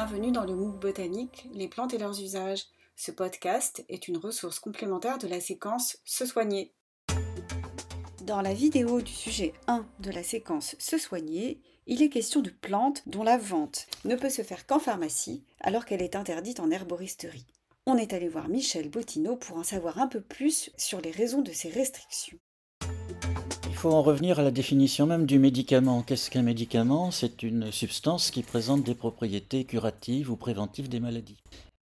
Bienvenue dans le MOOC botanique, les plantes et leurs usages. Ce podcast est une ressource complémentaire de la séquence Se soigner. Dans la vidéo du sujet 1 de la séquence Se soigner, il est question de plantes dont la vente ne peut se faire qu'en pharmacie alors qu'elle est interdite en herboristerie. On est allé voir Michel Bottineau pour en savoir un peu plus sur les raisons de ces restrictions. Il faut en revenir à la définition même du médicament. Qu'est-ce qu'un médicament ? C'est une substance qui présente des propriétés curatives ou préventives des maladies.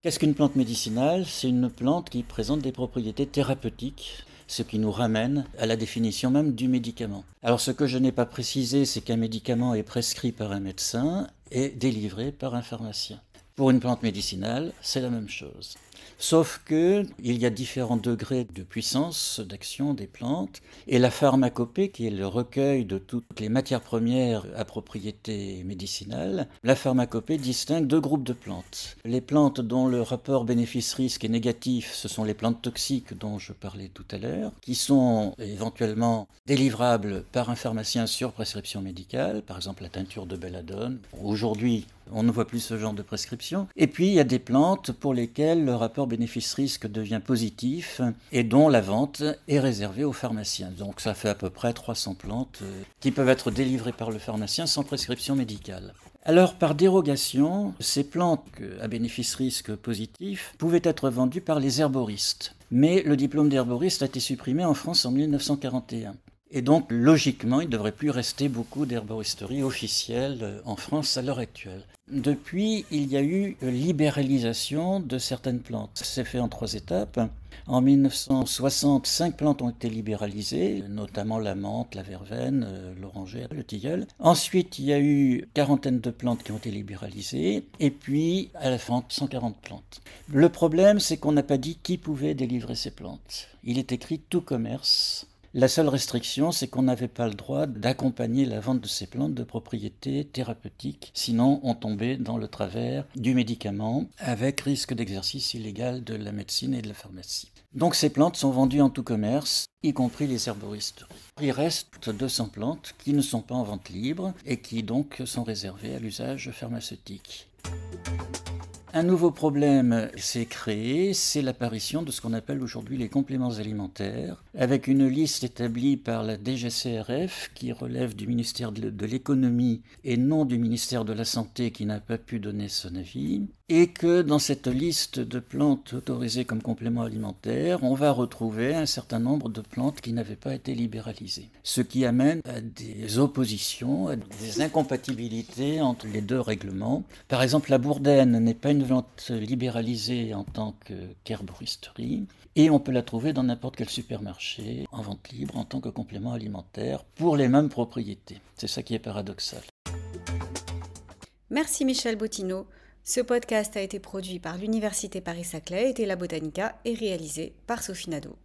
Qu'est-ce qu'une plante médicinale ? C'est une plante qui présente des propriétés thérapeutiques, ce qui nous ramène à la définition même du médicament. Alors ce que je n'ai pas précisé, c'est qu'un médicament est prescrit par un médecin et délivré par un pharmacien. Pour une plante médicinale, c'est la même chose. Sauf qu'il y a différents degrés de puissance d'action des plantes, et la pharmacopée, qui est le recueil de toutes les matières premières à propriété médicinale, la pharmacopée distingue deux groupes de plantes. Les plantes dont le rapport bénéfice-risque est négatif, ce sont les plantes toxiques dont je parlais tout à l'heure, qui sont éventuellement délivrables par un pharmacien sur prescription médicale, par exemple la teinture de belladone. Aujourd'hui, on ne voit plus ce genre de prescription. Et puis, il y a des plantes pour lesquelles le rapport bénéfice-risque devient positif et dont la vente est réservée aux pharmaciens. Donc, ça fait à peu près 300 plantes qui peuvent être délivrées par le pharmacien sans prescription médicale. Alors, par dérogation, ces plantes à bénéfice-risque positif pouvaient être vendues par les herboristes. Mais le diplôme d'herboriste a été supprimé en France en 1941. Et donc, logiquement, il ne devrait plus rester beaucoup d'herboristeries officielles en France à l'heure actuelle. Depuis, il y a eu libéralisation de certaines plantes. C'est fait en 3 étapes. En 1960, 5 plantes ont été libéralisées, notamment la menthe, la verveine, l'oranger, le tilleul. Ensuite, il y a eu 40 de plantes qui ont été libéralisées, et puis à la fin, 140 plantes. Le problème, c'est qu'on n'a pas dit qui pouvait délivrer ces plantes. Il est écrit « tout commerce ». La seule restriction, c'est qu'on n'avait pas le droit d'accompagner la vente de ces plantes de propriétés thérapeutiques, sinon on tombait dans le travers du médicament, avec risque d'exercice illégal de la médecine et de la pharmacie. Donc ces plantes sont vendues en tout commerce, y compris les herboristeries. Il reste 200 plantes qui ne sont pas en vente libre et qui donc sont réservées à l'usage pharmaceutique. Un nouveau problème s'est créé, c'est l'apparition de ce qu'on appelle aujourd'hui les compléments alimentaires, avec une liste établie par la DGCCRF qui relève du ministère de l'économie et non du ministère de la Santé qui n'a pas pu donner son avis, et que dans cette liste de plantes autorisées comme compléments alimentaires, on va retrouver un certain nombre de plantes qui n'avaient pas été libéralisées, ce qui amène à des oppositions, à des incompatibilités entre les deux règlements. Par exemple, la bourdaine n'est pas une vente libéralisée en tant qu'herboristerie, et on peut la trouver dans n'importe quel supermarché en vente libre en tant que complément alimentaire pour les mêmes propriétés. C'est ça qui est paradoxal. Merci Michel Bottineau. Ce podcast a été produit par l'Université Paris-Saclay et Tela Botanica et réalisé par Sophie Nadeau.